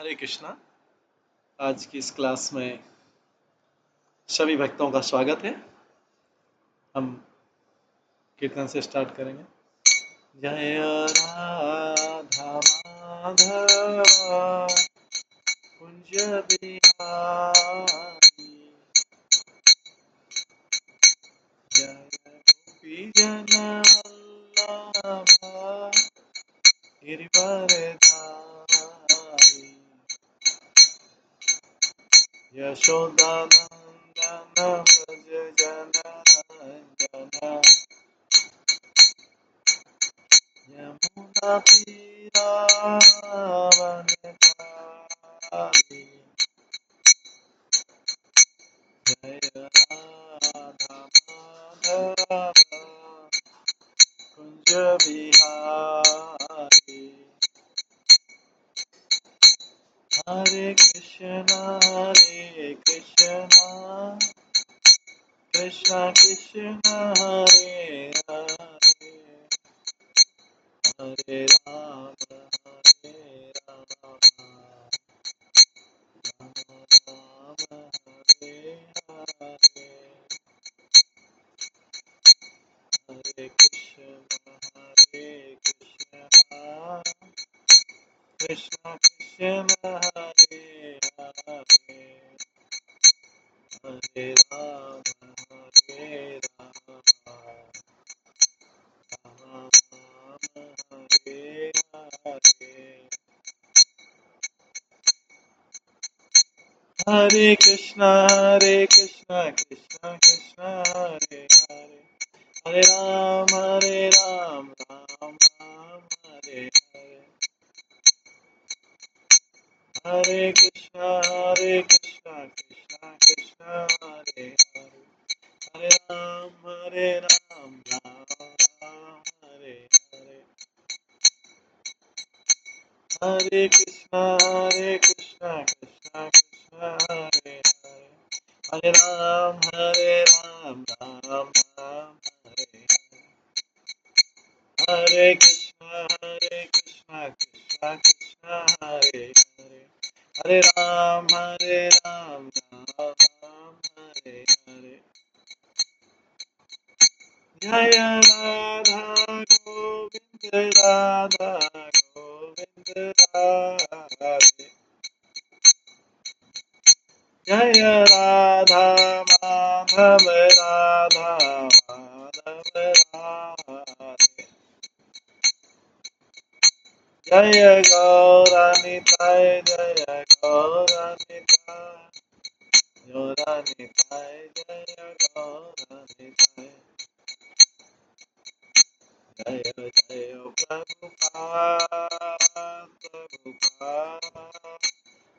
हरे कृष्णा। आज की इस क्लास में सभी भक्तों का स्वागत है। हम कीर्तन से स्टार्ट करेंगे। जय राधा माधव कुंज बिहारी, जय गोपी जन वल्लभ गिरिवरधारी, यशोदानंदन व्रज जनरंजन, यमुना तीरावनचारी, जय राधा माधव कुंज बिहारी। हरे कृष्णा कृष्णा कृष्णा हरे हरे, हरे राम राम हरे हरे, हरे कृष्णा कृष्णा कृष्णा हरे हरे, हरे राम राम हरे हरे, हरे कृष्णा कृष्णा कृष्णा हरे हरे, हरे राम राम राम हरे हरे, हरे कृष्णा कृष्णा कृष्णा हरे हरे, हरे राम राम राम हरे हरे, हरे कृष्णा कृष्णा कृष्णा हरे हरे, हरे राम राम राम हरे हरे, हरे कृष्णा कृष्णा कृष्णा हरे हरे, हरे राम राम राम हरे हरे, जय राधा गोविंद राधा गोविंद राधे, जय राधा माधव राधा माधव राधे, जय गौरानिताय जय गौरानिताय, गौरानिताय जय गौरानिताय, जय जय प्रभुपाद प्रभुपाद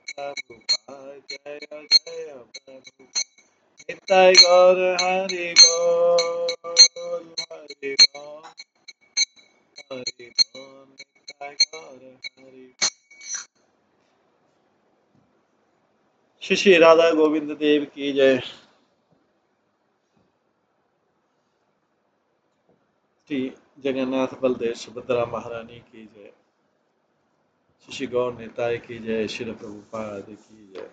प्रभुपाद, जय जय प्रभुपाद, निताय गौर हरि बोल हरि बोल हरि बोल, निताय गौर हरि। श्री श्री राधा गोविंद देव की जय, श्री जगन्नाथ बलदेव सुभद्रा महारानी की जय, श्री गौर निताय की जय, श्री प्रभुपाद की जय।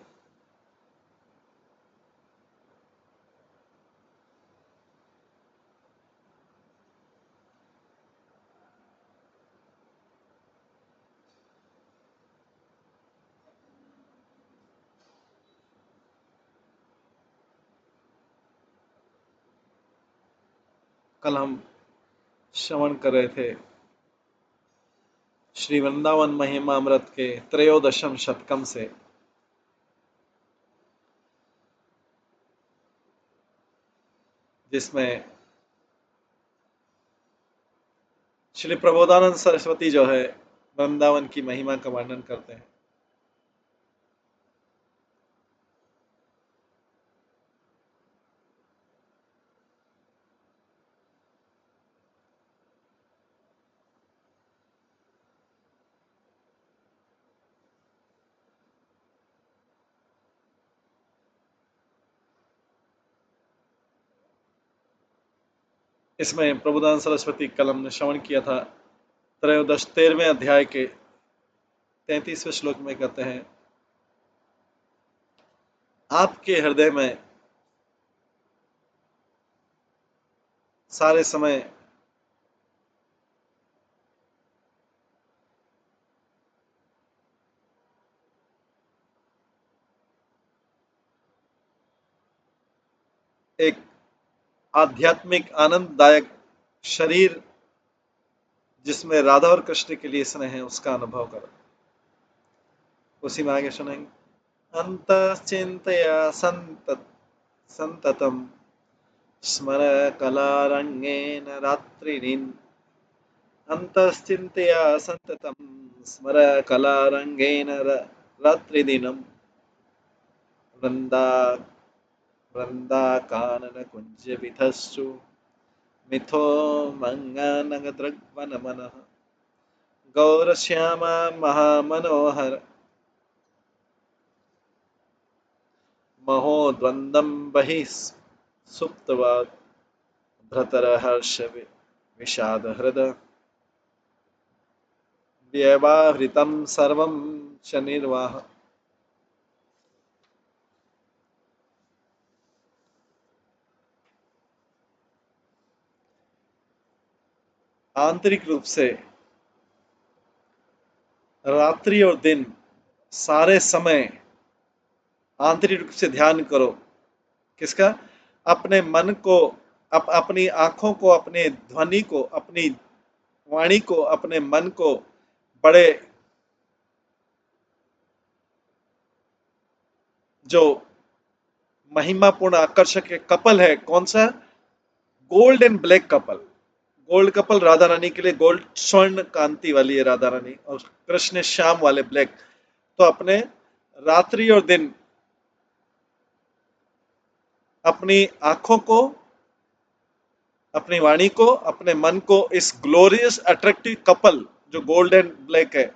कल हम श्रवण कर रहे थे श्री वृंदावन महिमा अमृत के त्रयोदशम शतकम से, जिसमें श्री प्रबोधानंद सरस्वती जो है वृंदावन की महिमा का वर्णन करते हैं। इसमें प्रबोधानंद सरस्वती कल हमने श्रवण किया था 13वें अध्याय के 33वें श्लोक में कहते हैं, आपके हृदय में सारे समय एक आध्यात्मिक आनंददायक शरीर जिसमें राधा और कृष्ण के लिए स्नेह है उसका अनुभव करो। उसी में आगे सुनेंगे। अंत चिंतया संततम स्मर कलारंगेन रात्रिनीन। अंतश्चिन्तया सन्ततं स्मर कलारंगेन रात्रिदिनं। वृन्दा वृन्दाकाननकुञ्जविधस्सु मिथो मङ्गानगदृग्वनमनः। गौरश्यामा महामनोहर महोद्वन्द्वं बहिः सुप्तवात्। भ्रतरहर्ष विषादहृद व्यवहृतं सर्वं च निर्वाह। आंतरिक रूप से रात्रि और दिन सारे समय आंतरिक रूप से ध्यान करो। किसका? अपने मन को, अपनी आंखों को, अपने ध्वनि को, अपनी वाणी को, अपने मन को बड़े जो महिमापूर्ण आकर्षक कपल है, कौन सा? Gold and black couple. Gold couple Radha Rani के लिए गोल्ड स्वर्ण कांति वाली है राधा रानी, और कृष्ण श्याम वाले ब्लैक। तो अपने रात्रि और दिन अपनी आंखों को, अपनी वाणी को, अपने मन को इस ग्लोरियस अट्रैक्टिव कपल जो गोल्ड एंड ब्लैक है,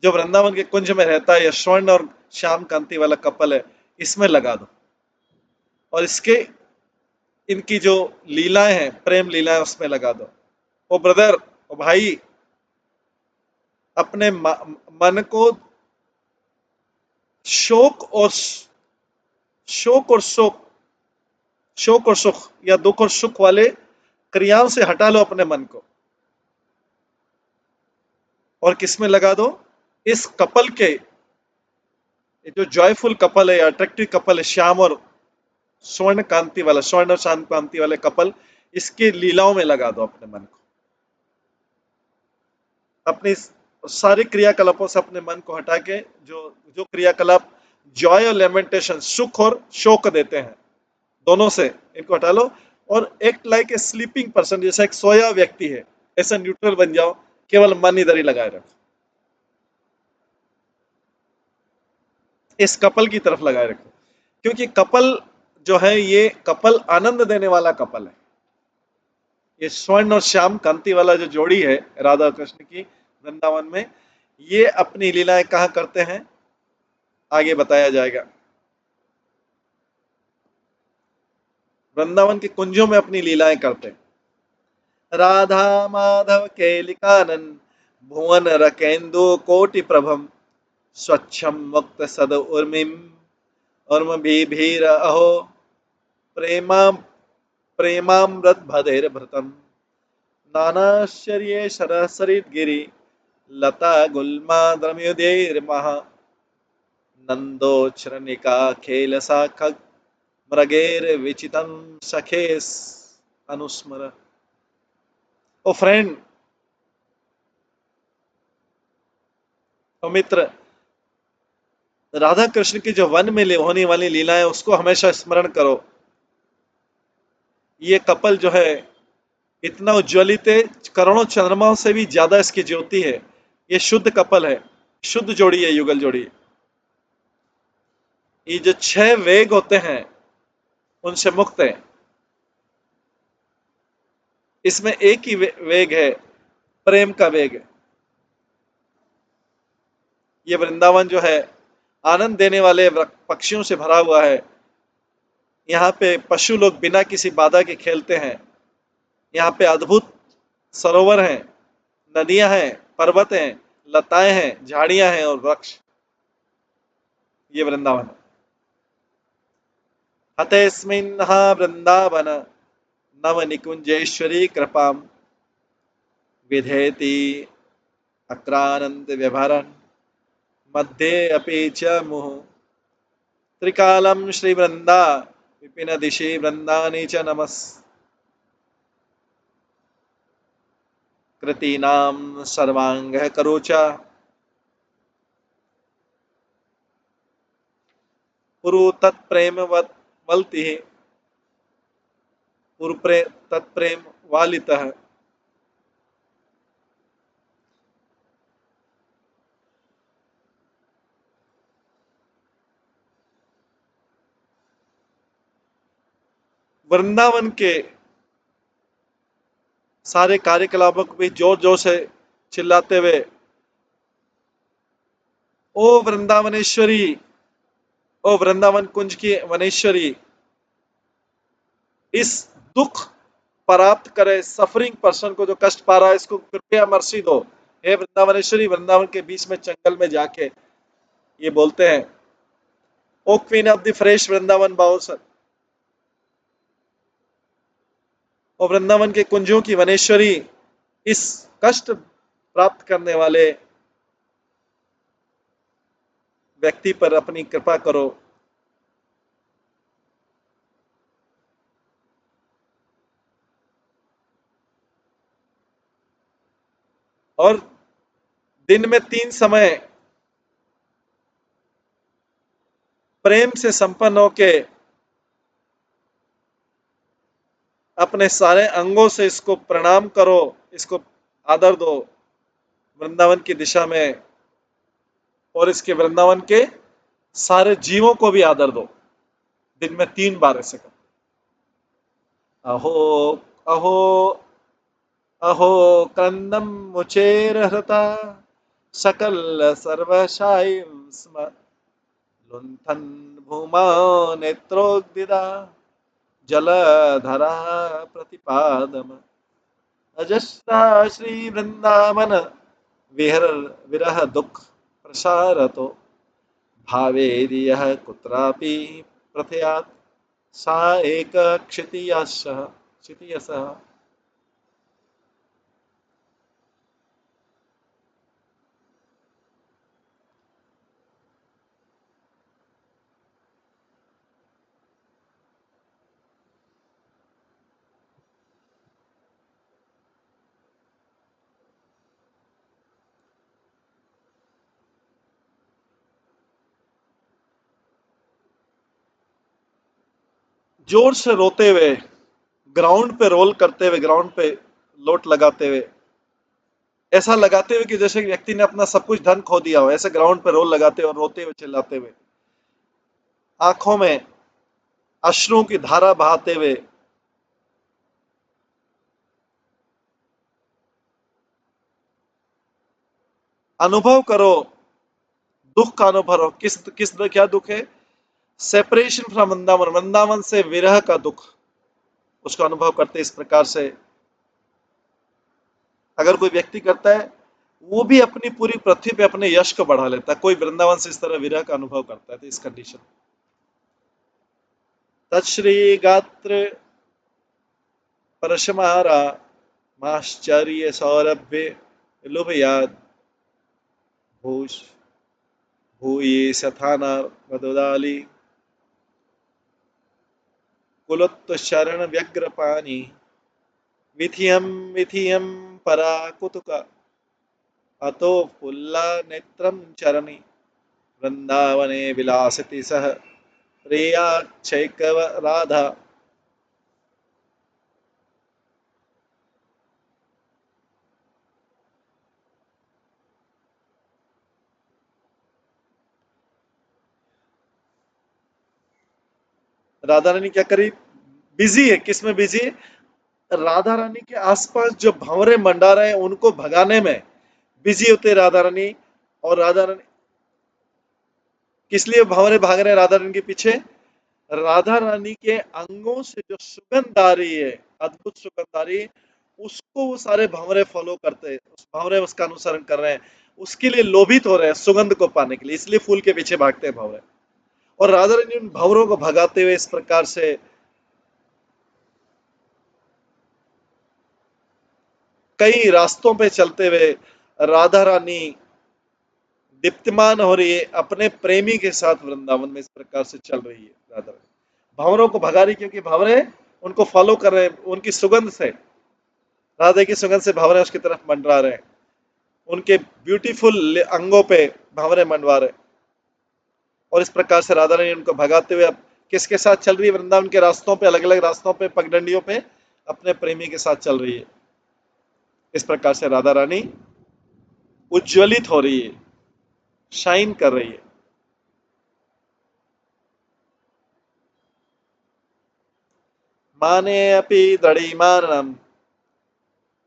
जो वृंदावन के कुंज में रहता है, यह स्वर्ण और श्याम कांति वाला कपल है, इसमें लगा दो। और इसके इनकी जो लीलाएं हैं, प्रेम लीलाएं, उसमें लगा दो। ओ ब्रदर, ओ भाई, अपने मन को शोक और शोक और शोक शोक और सुख या दुख और सुख वाले क्रियाओं से हटा लो अपने मन को, और किसमें लगा दो? इस कपल के, जो जॉयफुल कपल है, अट्रैक्टिव कपल है, श्याम और स्वर्ण कांति वाला, स्वर्ण और शांत कांति वाले कपल, इसके लीलाओं में लगा दो अपने मन को। अपनी सारे क्रियाकलापों से अपने मन को हटा के, जो जो क्रियाकलाप जॉय और लेमेंटेशन, सुख और शोक देते हैं, दोनों से इनको हटा लो, और act like a sleeping person, जैसा एक सोया व्यक्ति है, ऐसा न्यूट्रल बन जाओ, केवल मन इधर ही लगाए रखो, इस कपल की तरफ लगाए रखो। क्योंकि कपल जो है, ये कपल आनंद देने वाला कपल है। ये स्वर्ण और श्याम कांति वाला जो जोड़ी है राधा कृष्ण की वृंदावन में, ये अपनी लीलाएं कहाँ करते हैं, आगे बताया जाएगा। वृंदावन के कुंजों में अपनी लीलाएं करते हैं। राधा माधव केलिकानन भुवन रकेन्दु कोटि प्रभम स्वच्छम मुक्त सद उर्मिम उर्म भीर अहो प्रेमा प्रेमामृत भदेर भृतम नानाश्चर्ये सरसरित गिरि लता गुल्मा द्रम्योदय महा नंदोच्छ्रनिका खेल साखग मृगेर विचितम सखेस अनुस्मर। ओ फ्रेंड, ओ मित्र, राधा कृष्ण की जो वन में होने वाली लीलाएं, उसको हमेशा स्मरण करो। ये कपल जो है इतना उज्ज्वलित है, करोड़ों चंद्रमाओं से भी ज्यादा इसकी ज्योति है। ये शुद्ध कपल है, शुद्ध जोड़ी है, युगल जोड़ी। ये जो 6 वेग होते हैं उनसे मुक्त है। इसमें एक ही वेग है, प्रेम का वेग है। ये वृंदावन जो है आनंद देने वाले पक्षियों से भरा हुआ है। यहाँ पे पशु लोग बिना किसी बाधा के खेलते हैं। यहाँ पे अद्भुत सरोवर हैं, नदियां हैं, पर्वत हैं, लताएं हैं, झाड़ियां हैं और वृक्ष। ये वृंदावन है। हतेस्मिन् वृंदावन नव निकुंजेश्वरी कृपां विधेति अक्रानंद व्यवहरन् मध्ये अपि च मुहुः त्रिकालं श्रीवृंदा विपिन दिशि वृंदानि च नमस्कृतीनां सर्वांगः करोचा पुरु तत्प्रेम वल्तिः पुरु तत्प्रेम वालितः वृंदावन के सारे कार्यकलापों को भी जोर जोर से चिल्लाते हुए, ओ वृंदावनेश्वरी, ओ वृंदावन कुंज की वनेश्वरी, इस दुख प्राप्त करे सफरिंग पर्सन को, जो कष्ट पा रहा है, इसको कृपया मर्सी दो। हे वृंदावनेश्वरी, वृंदावन के बीच में जंगल में जाके ये बोलते हैं, O queen of the fresh Vrindavan bowers, ओ वृंदावन के कुंजों की वनेश्वरी, इस कष्ट प्राप्त करने वाले व्यक्ति पर अपनी कृपा करो। और दिन में 3 समय प्रेम से संपन्न होके अपने सारे अंगों से इसको प्रणाम करो, इसको आदर दो वृंदावन की दिशा में, और इसके वृंदावन के सारे जीवों को भी आदर दो। दिन में 3 बार ऐसे करो। अहो अहो अहो क्रंदम मुचेर हृता सकल सर्वशायी स्म लुंठन भूमा नेत्रोदिदा जलधरा प्रतिपादम अजस्ता श्री वृंदावन विहर विरह दुख प्रसारतो भावेदि यः कुत्रापि प्रथयात् सा एक क्षितियसः। जोर से रोते हुए, ग्राउंड पे रोल करते हुए, ग्राउंड पे लोट लगाते हुए, ऐसा लगाते हुए कि जैसे व्यक्ति ने अपना सब कुछ धन खो दिया हो, ऐसे ग्राउंड पे रोल लगाते हुए, रोते हुए, चिल्लाते हुए, आंखों में अश्रुओं की धारा बहाते हुए, अनुभव करो, दुख का अनुभव करो। किस किस क्या दुख है? सेपरेशन फ्रॉम वृंदावन, वृंदावन से विरह का दुख, उसका अनुभव करते इस प्रकार से अगर कोई व्यक्ति करता है, वो भी अपनी पूरी पृथ्वी पे अपने यश को बढ़ा लेता है। कोई वृंदावन से इस तरह विरह का अनुभव करता है तो इस कंडीशन, तत्श्री गात्र परशमारा माश्चर्य सौरभ्य लुभयाद भूष भूये सथाना मदोदाली कुलोत्त शरण व्यग्र पानी विथियम विथियम परा कुतुका अतो फुल्ला नेत्रम चरणी वृंदावने विलासति सह प्रिया छैकव राधा। राधा रानी क्या करी? बिजी है, किसमें बिजी है? राधा रानी के आसपास जो भंवरे मंडा रहे हैं उनको भगाने में बिजी होते राधा रानी। और राधा रानी किस लिए भंवरे भाग रहे हैं राधा रानी के पीछे? राधा रानी के अंगों से जो सुगंध आ रही है, अद्भुत सुगंध आ रही है, उसको वो सारे भंवरे फॉलो करते हैं, उस भंवरे उसका अनुसरण कर रहे हैं, उसके लिए लोभित हो रहे हैं सुगंध को पाने के लिए, इसलिए फूल के पीछे भागते हैं भंवरे। और राधा रानी उन भंवरों को भगाते हुए इस प्रकार से कई रास्तों पे चलते हुए राधा रानी दीप्तिमान हो रही है, अपने प्रेमी के साथ वृंदावन में इस प्रकार से चल रही है राधा रानी। भंवरों को भगा रही, क्योंकि भंवरे उनको फॉलो कर रहे हैं, उनकी सुगंध से, राधा की सुगंध से भंवरे उसकी तरफ मंडरा रहे हैं, उनके ब्यूटीफुल अंगों पे भंवरे मंडवा रहे हैं। और इस प्रकार से राधा रानी उनको भगाते हुए अब किसके साथ चल रही है? वृंदावन के रास्तों पे, अलग अलग रास्तों पे, पगडंडियों पे अपने प्रेमी के साथ चल रही है। इस प्रकार से राधा रानी उज्ज्वलित हो रही है, शाइन कर रही है। माने अपि दृढ़ीमानम्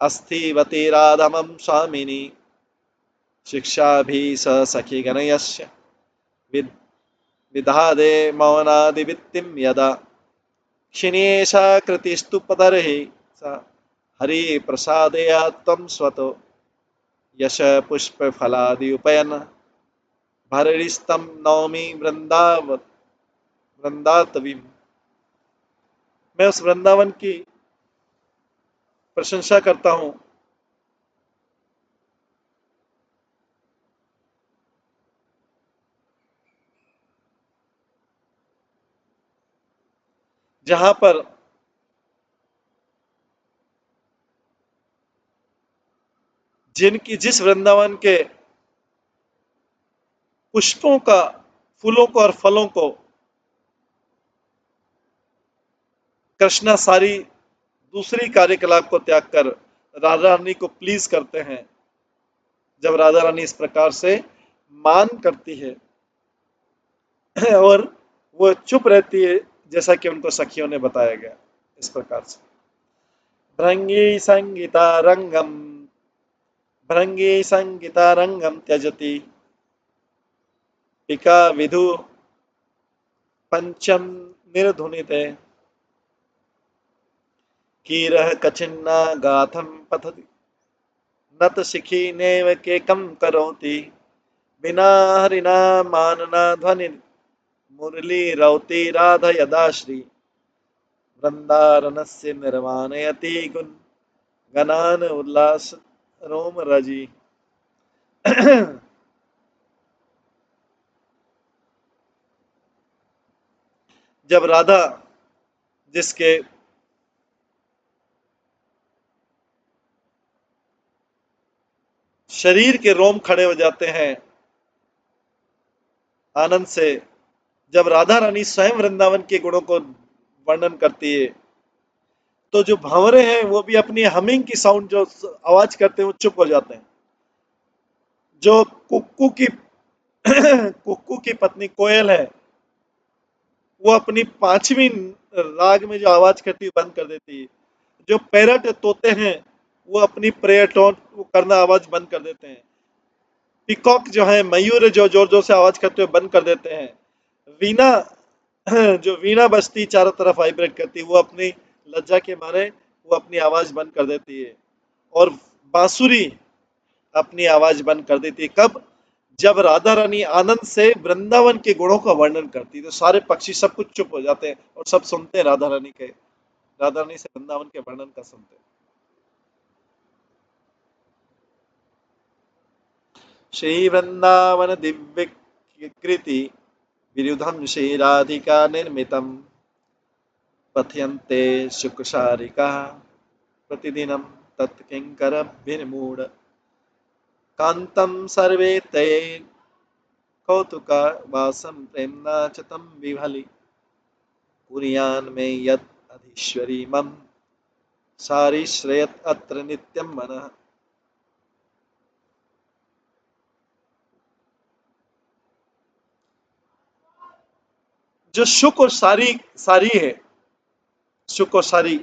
अस्थिवति राधमं स्वामिनी शिक्षाभिः स सखिगणयस्य विद् विधादे मौनादिवृत्तिं यदा क्षिणेशा कृतिस्तु पतर्हि स हरिप्रसादया त्वं स्वतो यश पुष्पफलादि उपयन् भररिस्तं नौमि वृंदातवीम्। मैं उस वृंदावन की प्रशंसा करता हूँ जहां पर जिस वृंदावन के पुष्पों का, फूलों को और फलों को कृष्णा सारी दूसरी कार्यकलाप को त्याग कर राधा रानी को प्लीज करते हैं। जब राधा रानी इस प्रकार से मान करती है और वो चुप रहती है, जैसा कि उनको सखियों ने बताया गया इस प्रकार से। भृंगी संगीता रंगम, भृंगी संगीता रंगम त्यजति पिका विधु पंचम निर्धुनिते कीरः कचिन्ना गाथम पथति नत शिखी नेव केकम करोति बिना हरिना मानना ध्वनि मुरली रौति राधा यदा श्री वृंदारनस्य निर्माणयति गुण गणान उल्लास रोम रजी। जब राधा, जिसके शरीर के रोम खड़े हो जाते हैं आनंद से, जब राधा रानी स्वयं वृंदावन के गुणों को वर्णन करती है, तो जो भंवरे हैं वो भी अपनी हमिंग की साउंड, जो आवाज करते हैं, वो चुप हो जाते हैं। जो कुक्कू की कुक्कू की पत्नी कोयल है, वो अपनी पांचवी राग में जो आवाज करती है बंद कर देती है। जो पैरट तोते हैं, वो अपनी प्रेयर टोन करना आवाज बंद कर देते हैं। पिकॉक जो है, मयूर, जो जोर जोर से आवाज करते हुए बंद कर देते हैं। वीणा जो वीणा बजती चारों तरफ वाइब्रेट करती है, वो अपनी लज्जा के मारे वो अपनी आवाज बंद कर देती है। और बांसुरी अपनी आवाज बंद कर देती है। कब? जब राधा रानी आनंद से वृंदावन के गुणों का वर्णन करती है, तो सारे पक्षी सब कुछ चुप हो जाते हैं और सब सुनते हैं राधा रानी से वृंदावन के वर्णन का सुनते हैं। श्री वृंदावन दिव्य कृति विरुधम श्री राधिका निर्मितम पथ्यन्ते शुकशारिका प्रतिदिनं तत्किंकरभिर्मूढ कांतं सर्वे ते कौतुका वासं प्रेम्णा च तं विभलि कुर्यान् मे यत् अधीश्वरी मम सारी श्रेयत अत्र नित्यम मनः। जो शुक और सारी सारी है, शुक और सारी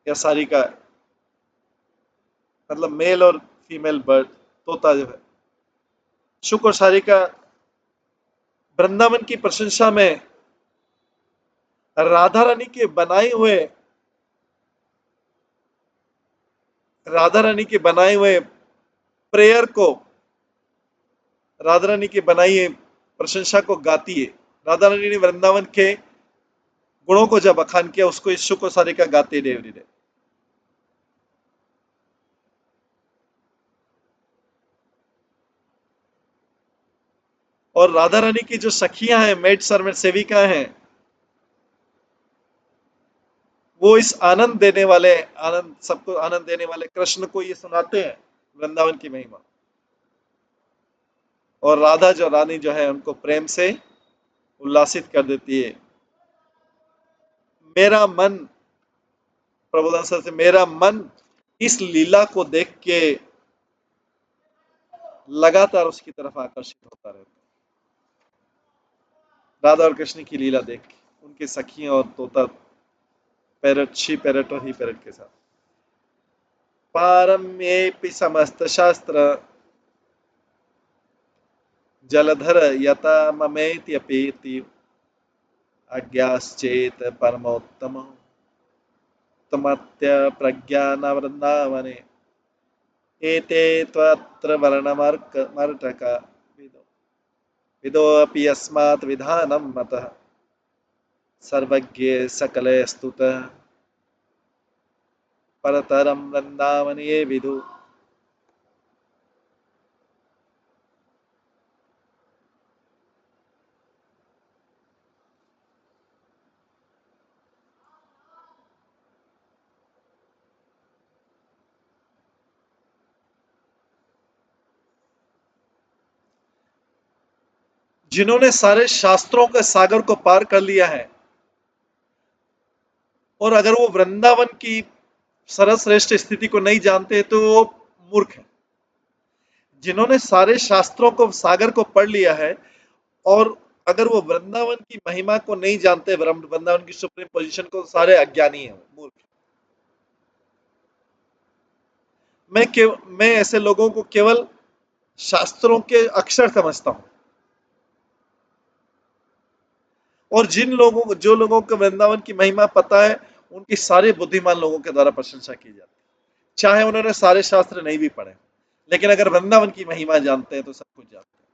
या सारी का मतलब मेल और फीमेल बर्ड, तोता जो है, शुक और सारी का वृंदावन की प्रशंसा में राधा रानी के बनाए हुए राधा रानी के बनाए हुए प्रेयर को, राधा रानी की बनाई प्रशंसा को गाती है। राधा रानी ने वृंदावन के गुणों को जब बखान किया, उसको ईश्वर को सारे का गाते एवरी डे। और राधा रानी की जो सखियां हैं, मेड सर्वेंट सेविका हैं, वो इस आनंद देने वाले, आनंद सबको आनंद देने वाले कृष्ण को ये सुनाते हैं वृंदावन की महिमा। और राधा जो रानी जो है उनको प्रेम से उल्लासित कर देती है। मेरा मन, प्रबोधन सर से, मेरा मन इस लीला को देख के लगातार उसकी तरफ आकर्षित होता रहता है। राधा और कृष्ण की लीला देख के, उनकी सखियां और तोता पैरट, शी पैरट और ही पैरट के साथ। पारम्येऽपि समस्त शास्त्र जलधर यथा ममेत्यपेति अज्ञाश्चेत परमोत्तम तमत्य प्रज्ञान वृंदावने एते त्वत्र वर्णमर्कटका विदो विदोऽपि यस्मात् विधानं मतः सर्वज्ञे सकले स्तुतः परतरं वृंदावन ये विदु। जिन्होंने सारे शास्त्रों के सागर को पार कर लिया है, और अगर वो वृंदावन की सर्वश्रेष्ठ स्थिति को नहीं जानते तो वो मूर्ख है। जिन्होंने सारे शास्त्रों को, सागर को पढ़ लिया है, और अगर वो वृंदावन की महिमा को नहीं जानते, वृंदावन की सुप्रीम पोजीशन को, सारे अज्ञानी हैं, मूर्ख। मैं ऐसे लोगों को केवल शास्त्रों के अक्षर समझता हूं। और जो लोगों को वृंदावन की महिमा पता है, उनकी सारे बुद्धिमान लोगों के द्वारा प्रशंसा की जाती है, चाहे उन्होंने सारे शास्त्र नहीं भी पढ़े, लेकिन अगर वृंदावन की महिमा जानते हैं तो सब कुछ जानते हैं।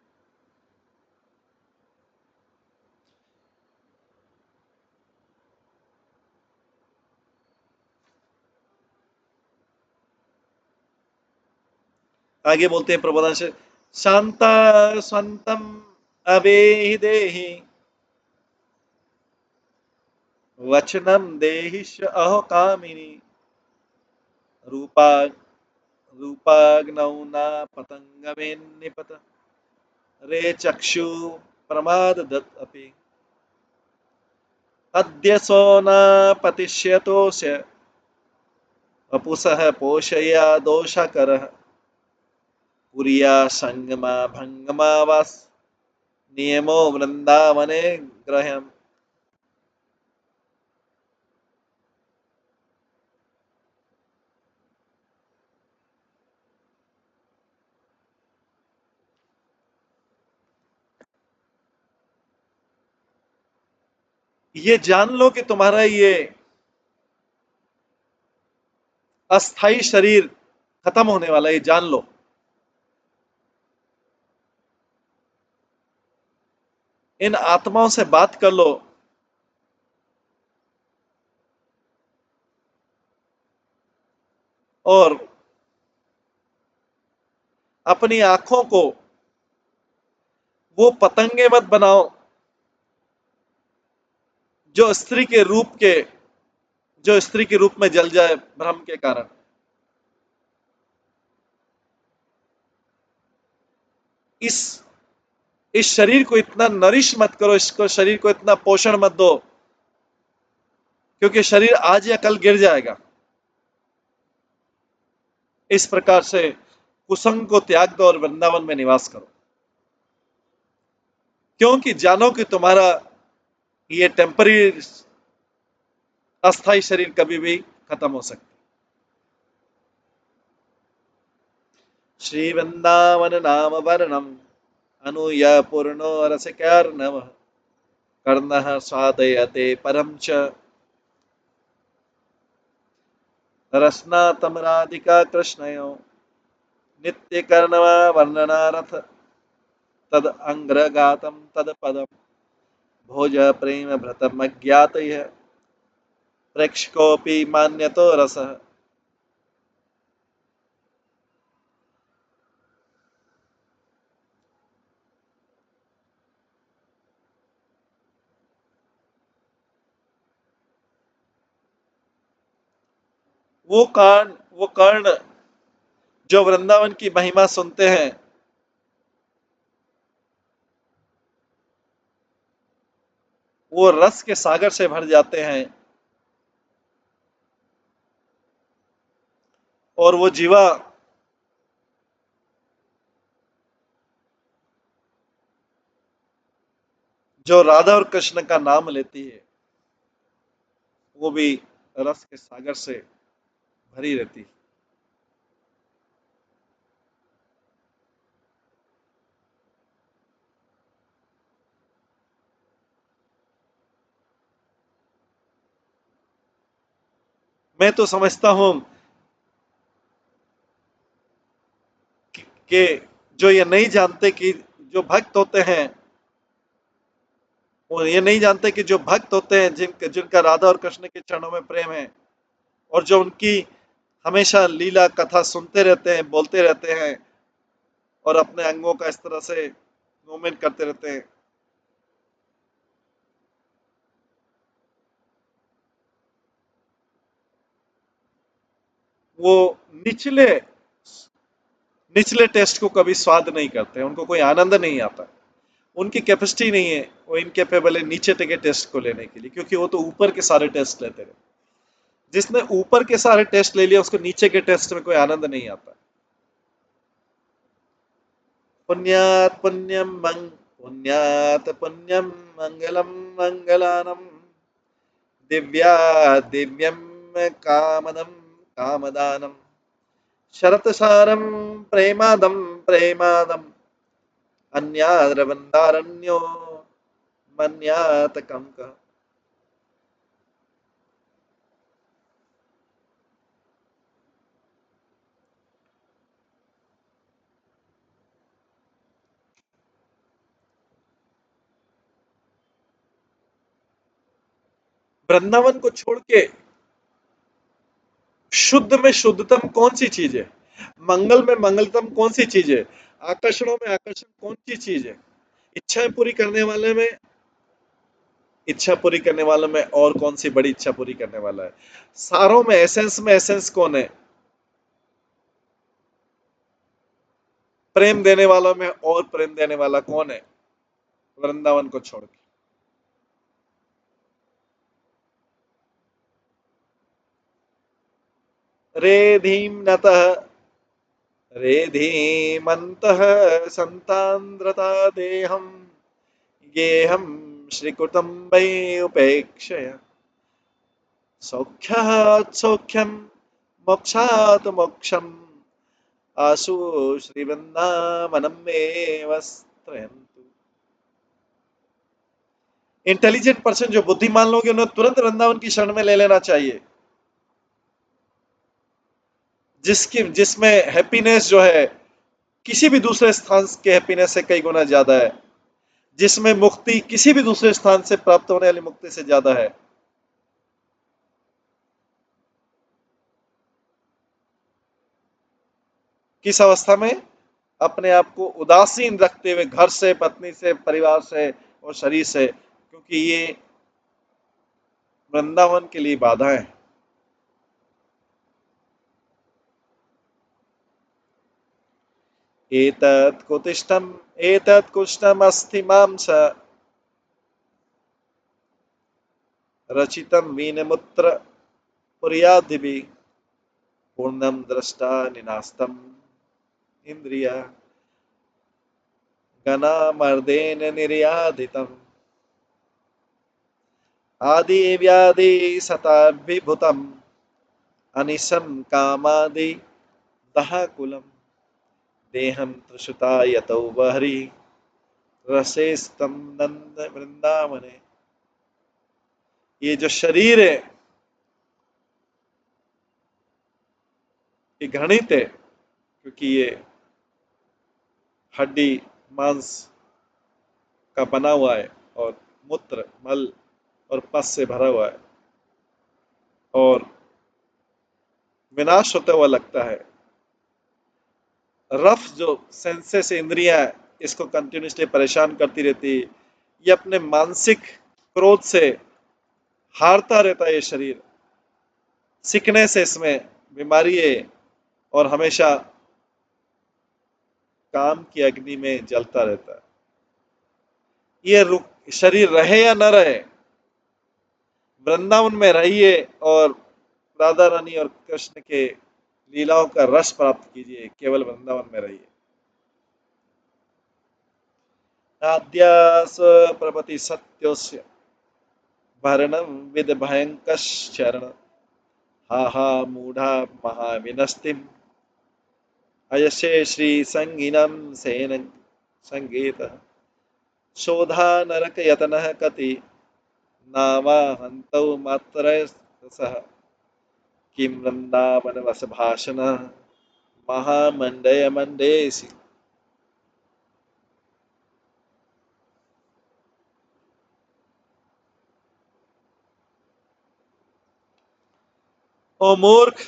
आगे बोलते हैं प्रबोधन से, शांता स्वंतम अवेहि देहि वचनम देहिश अहो कामिनी रूपा रूपाग्नौ न पतंगमे निपत रे चक्षु प्रमाद दत् अपि अद्य सो न पतिष्यतोस्य वपुसः पोषया दोषकरः पुरिया संगमा भंगमा वास नियमो वृंदावने ग्रह्यम। ये जान लो कि तुम्हारा ये अस्थाई शरीर खत्म होने वाला है, ये जान लो। इन आत्माओं से बात कर लो, और अपनी आंखों को वो पतंगे मत बनाओ जो स्त्री के रूप के, जो स्त्री के रूप में जल जाए भ्रम के कारण। इस इस शरीर को इतना नरिश मत करो, इसको, शरीर को इतना पोषण मत दो, क्योंकि शरीर आज या कल गिर जाएगा। इस प्रकार से कुसंग को त्याग दो और वृंदावन में निवास करो, क्योंकि जानो कि तुम्हारा ये टेम्पररी अस्थाई शरीर कभी भी खत्म हो सकता है। श्री वृंदावन नाम वर्णम अनूय पूर्णो रसिकर्णव कर्णः स्वादयते परम च रसनातम राधिका कृष्णयो नित्य कर्णवा वर्णनारथ तद अंग्रगातम तद पदम भोज प्रेम भृतम अज्ञात प्रेक्षकोपि मान्यतो रसः। वो कर्ण जो वृंदावन की महिमा सुनते हैं, वो रस के सागर से भर जाते हैं। और वो जीवा जो राधा और कृष्ण का नाम लेती है, वो भी रस के सागर से भरी रहती है। मैं तो समझता हूं कि जो ये नहीं जानते कि जो भक्त होते हैं, वो ये नहीं जानते कि जो भक्त होते हैं, जिनका राधा और कृष्ण के चरणों में प्रेम है, और जो उनकी हमेशा लीला कथा सुनते रहते हैं, बोलते रहते हैं, और अपने अंगों का इस तरह से मूवमेंट करते रहते हैं, वो निचले निचले टेस्ट को कभी स्वाद नहीं करते, उनको कोई आनंद नहीं आता। उनकी कैपेसिटी नहीं है, वो इनकेपेबल है नीचे के टेस्ट को लेने के लिए, क्योंकि वो तो ऊपर के सारे टेस्ट लेते रहे। जिसने ऊपर के सारे टेस्ट ले लिया, उसको नीचे के टेस्ट में कोई आनंद नहीं आता। पुण्यात् पुण्यम पुण्यात् पुण्यम मंगलम मंगलानम दिव्या दिव्यम कामदम कामदानम शरतसारम प्रेमादम प्रेमादम अन्याद्रवन्दारण्यो मन्यात कम। वृंदावन को छोड़ के शुद्ध में शुद्धतम कौन सी चीज है? मंगल में मंगलतम कौन सी चीज है? आकर्षणों में आकर्षण कौन सी चीज है? इच्छाएं पूरी करने वाले में, इच्छा पूरी करने वालों में और कौन सी बड़ी इच्छा पूरी करने वाला है? सारों में एसेंस कौन है? प्रेम देने वालों में और प्रेम देने वाला कौन है? वृंदावन को छोड़ के। रे धीम नतः रे धीमन्तः संतान्द्रता देहम गेहम श्रीकृतं वै उपेक्षया सौख्यात् सौख्यम मोक्षात् मोक्षम आशु श्रीवृंदावनम में वस्त्रयन्तु। इंटेलिजेंट पर्सन, जो बुद्धिमान लोग हैं, उन्हें तुरंत वृंदावन की शरण में ले लेना चाहिए, जिसमें हैप्पीनेस जो है किसी भी दूसरे स्थान के हैप्पीनेस से कई गुना ज्यादा है, जिसमें मुक्ति किसी भी दूसरे स्थान से प्राप्त होने वाली मुक्ति से ज्यादा है। किस अवस्था में? अपने आप को उदासीन रखते हुए, घर से, पत्नी से, परिवार से और शरीर से, क्योंकि ये वृंदावन के लिए बाधाएं हैं। एतत् कुतिष्ठम् एतत् कुष्ठमस्ति मां च रचितं वीनमुत्र पुर्यादिभिः पूर्णं द्रष्टा निनास्तम् इन्द्रिय गणामर्देन निर्यादितम् आदि व्याधि सताभिभूतम् अनिशं कामादि दहाकुलम् देहं त्रिषुता यतौ बहरी रसेस्तम नंद वृंदावने। ये जो शरीर है, ये घृणित है, क्योंकि ये हड्डी मांस का बना हुआ है और मूत्र, मल और पस से भरा हुआ है और विनाश होता हुआ लगता है। रफ जो सेंसेस इंद्रियां है, इसको कंटिन्यूसली परेशान करती रहती है। ये अपने मानसिक क्रोध से हारता रहता है ये शरीर। सीखने से इसमें बीमारी है और हमेशा काम की अग्नि में जलता रहता है। ये शरीर रहे या न रहे, वृंदावन में रहिए और राधा रानी और कृष्ण के लीलाओं का रस प्राप्त कीजिए, केवल वृंदावन में रहिए। आद्यास प्रभति सत्योस्य भरणं विद भयंकश्चरण हा हा मूढ़ा महाविनस्तिम अयसे श्री संगीनम सेन संगीत शोधा नरक यतनः कति नामा हन्तौ मात्रयसः किं वृंदावन वस भाषण महामंडय मंडेसी। ओ मूर्ख,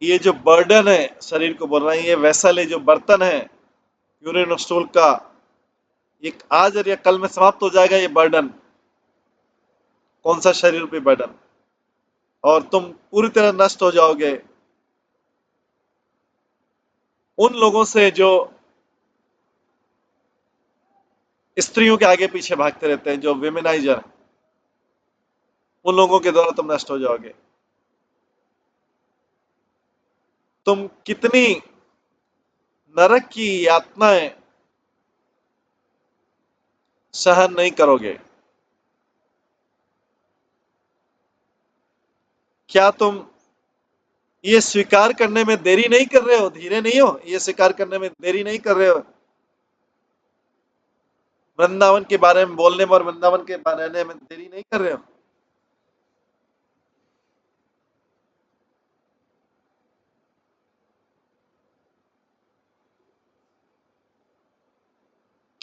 ये जो बर्डन है शरीर को बोल रहा है, ये वैसल है जो बर्तन है यूरिन और स्टूल का, ये आज और या कल में समाप्त हो जाएगा ये बर्डन। कौन सा शरीर रूपी बर्डन, और तुम पूरी तरह नष्ट हो जाओगे उन लोगों से जो स्त्रियों के आगे पीछे भागते रहते हैं, जो विमेनाइजर, उन लोगों के द्वारा तुम नष्ट हो जाओगे। तुम कितनी नरक की यातनाएं सहन नहीं करोगे। क्या तुम ये स्वीकार करने में देरी नहीं कर रहे हो, धीरे नहीं हो, ये स्वीकार करने में देरी नहीं कर रहे हो, वृंदावन के बारे में बोलने में और वृंदावन के बनाने में देरी नहीं कर रहे हो।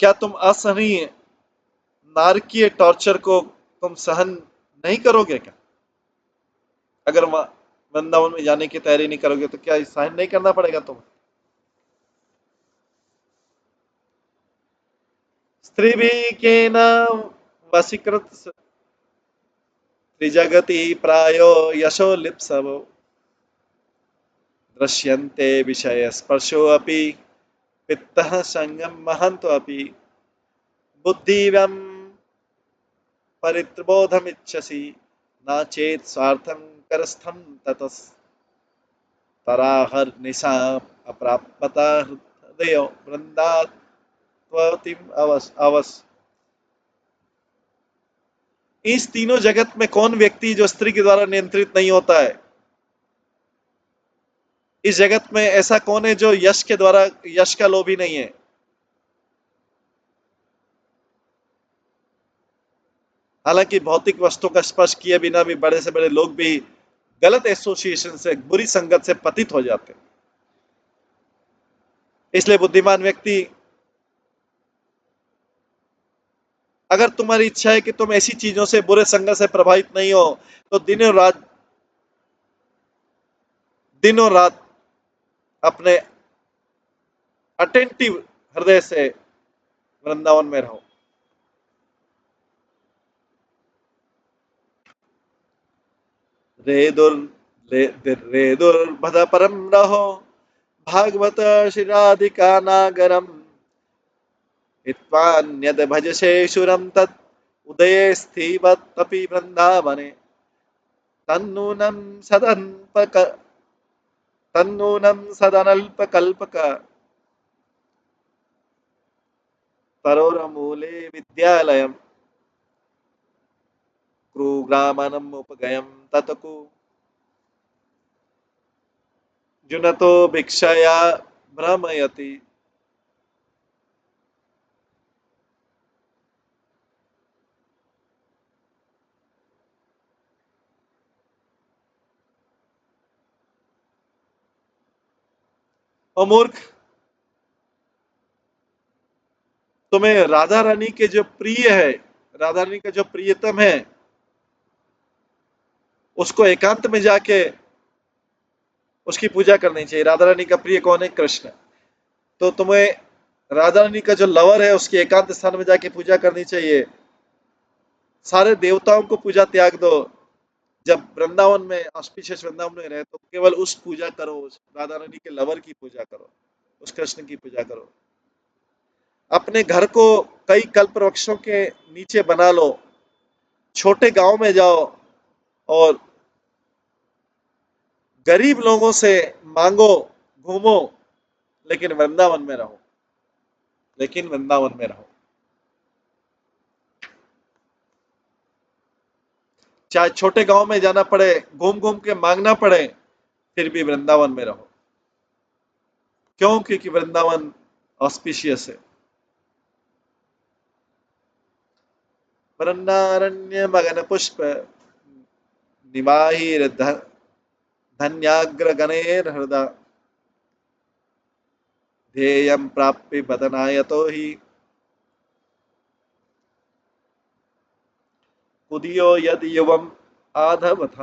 क्या तुम असहनीय नारकीय टॉर्चर को तुम सहन नहीं करोगे क्या? अगर वृंदावन में जाने की तैयारी नहीं करोगे तो क्या सहन नहीं करना पड़ेगा तुम्हें? स्त्री भी के न वशीकृत त्रिजगति प्रायो यशो लिप्सवो दृश्यन्ते विषय स्पर्शो अपि पित्तः संगम महन्तो अपि बुद्धिवम परित्रबोधमिच्छसि न चेत स्वार्थं करस्थं ततस् तराहर निशाम अप्राप्यता हृदय वृंदात्वतिम अवस अवस। इस तीनों जगत में कौन व्यक्ति जो स्त्री के द्वारा नियंत्रित नहीं होता है? इस जगत में ऐसा कौन है जो यश के द्वारा यश का लोभी नहीं है? हालांकि भौतिक वस्तु का स्पर्श किए बिना भी बड़े से बड़े लोग भी गलत एसोसिएशन से, बुरी संगत से पतित हो जाते हैं। इसलिए बुद्धिमान व्यक्ति, अगर तुम्हारी इच्छा है कि तुम ऐसी चीजों से, बुरे संगत से प्रभावित नहीं हो, तो दिनों रात अपने अटेंटिव हृदय से वृंदावन में रहो। रेदुर रेदुर्भद परम रहो भागवत शिराधिका नागरम हित्वान्यद भजसे शुरम तत् उदये स्थिवत्तपि वृंदावने तन्नूनं सदन्पक तन्नूनं सदनल्पकल्पक तरोरमूले विद्यालयम् क्रूग्रामनम् उपगयम् ततकु जुनतो भिक्षया भ्रमयति। ओ मूर्ख, तुम्हें राधा रानी के जो प्रिय है, राधा रानी का जो प्रियतम है, उसको एकांत में जाके उसकी पूजा करनी चाहिए। राधा रानी का प्रिय कौन है? कृष्ण। तो तुम्हें राधा रानी का जो लवर है उसकी एकांत स्थान में जाके पूजा करनी चाहिए। सारे देवताओं को पूजा त्याग दो। जब वृंदावन में, ऑस्पिशियस वृंदावन में रहे, तो केवल उस पूजा करो, उस राधा रानी के लवर की पूजा करो, उस कृष्ण की पूजा करो। अपने घर को कई कल्प वृक्षों के नीचे बना लो, छोटे गांव में जाओ और गरीब लोगों से मांगो, घूमो, लेकिन वृंदावन में रहो, लेकिन वृंदावन में रहो। चाहे छोटे गांव में जाना पड़े, घूम घूम के मांगना पड़े, फिर भी वृंदावन में रहो। क्यों? क्योंकि वृंदावन ऑस्पिशियस है। वृंदारण्य मगन पुष्प निवाहिर धन्याग्र गणेर हृदय ध्येयं प्राप्य बदनायतो ही कुदियो यद युवम आधवथ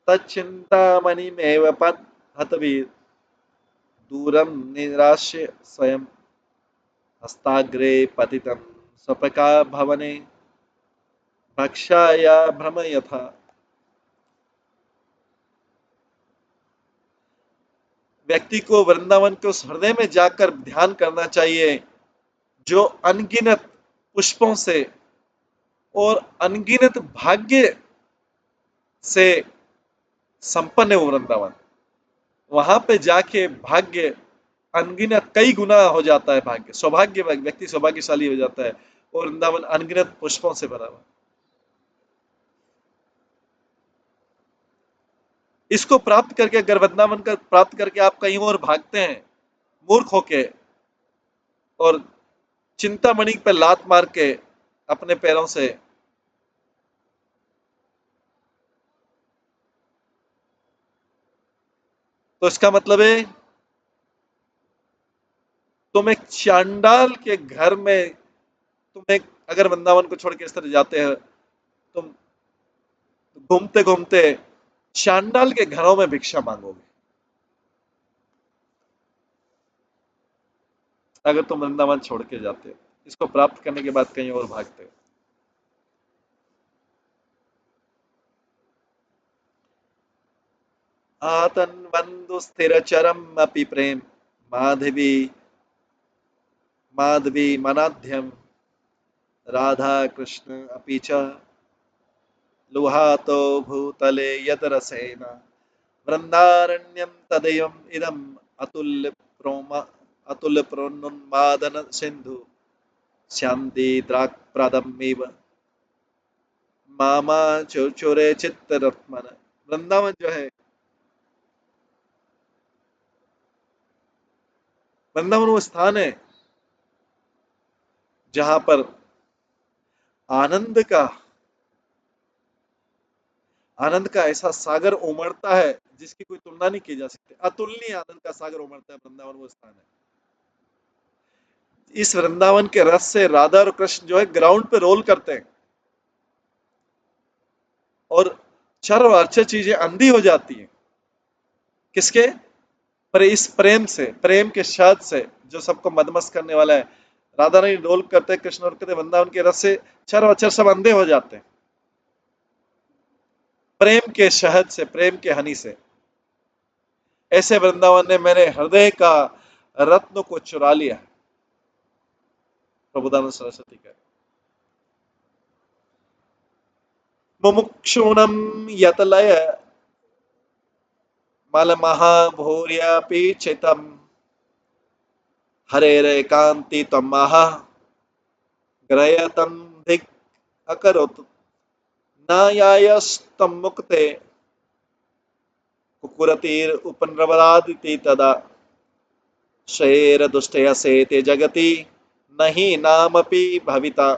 तच्चिंतामणिमेव पद हतवीर दूरम निराश्य स्वयं हस्ताग्रे पतितं स्वपका भवने भक्षाया भ्रमयथा। व्यक्ति को वृंदावन के उस हृदय में जाकर ध्यान करना चाहिए जो अनगिनत पुष्पों से और अनगिनत भाग्य से संपन्न है वो वृंदावन। वहां पे जाके भाग्य अनगिनत कई गुना हो जाता है, भाग्य, सौभाग्य, व्यक्ति सौभाग्यशाली हो जाता है। और वृंदावन अनगिनत पुष्पों से भरा हुआ। इसको प्राप्त करके, अगर वृंदावन का प्राप्त करके आप कहीं और भागते हैं मूर्ख होके और चिंतामणि पे लात मार के अपने पैरों से, तो इसका मतलब है तुम एक चांडाल के घर में, तुम एक, अगर वृंदावन को छोड़ के इस तरह जाते हैं, तुम घूमते घूमते चांडाल के घरों में भिक्षा मांगोगे, अगर तुम वृंदावन छोड़ के जाते हो, इसको प्राप्त करने के बाद कहीं और भागते हो। आतन बंधु स्थिर चरम अपि प्रेम माधवी माधवी मनाध्यम राधा कृष्ण अपि च लुहातो भूतले यत रसेन वृंदारण्यम तदयम् इदम् अतुल्य प्रोमा अतुल्य प्रोन्मादन सिंधु शांति द्राक प्रदमेव मामा चुरे चित्त रत्मन। वृंदावन जो है, वृंदावन वो स्थान है जहां पर आनंद का आनंद का ऐसा सागर उमड़ता है जिसकी कोई तुलना नहीं की जा सकती। अतुलनीय आनंद का सागर उमड़ता है, वृंदावन वो स्थान है। इस वृंदावन के रस से राधा और कृष्ण जो है ग्राउंड पे रोल करते हैं और चर और अच्छी चीजें अंधी हो जाती हैं। किसके? पर इस प्रेम से, प्रेम के शहद से जो सबको मदमस्त करने वाला है। राधा रानी रोल करते, कृष्ण रोल करते, वृंदावन के रस से चर और अचर सब अंधे हो जाते हैं, प्रेम के शहद से, प्रेम के हनी से। ऐसे वृंदावन ने मेरे हृदय का रत्न को चुरा लिया है। प्रभुदानंद सरस्वती का मुमुक्षुणम यतलय मलमहाभूर्यापि चितम हरेरेकांति तमः ग्रयतम धिक अकरोत् नायायस्तम मुक्ते कुकुरतीर उपनवरादिति तदा शयेर दुष्टयसेते जगति नहीं नामपि भविता।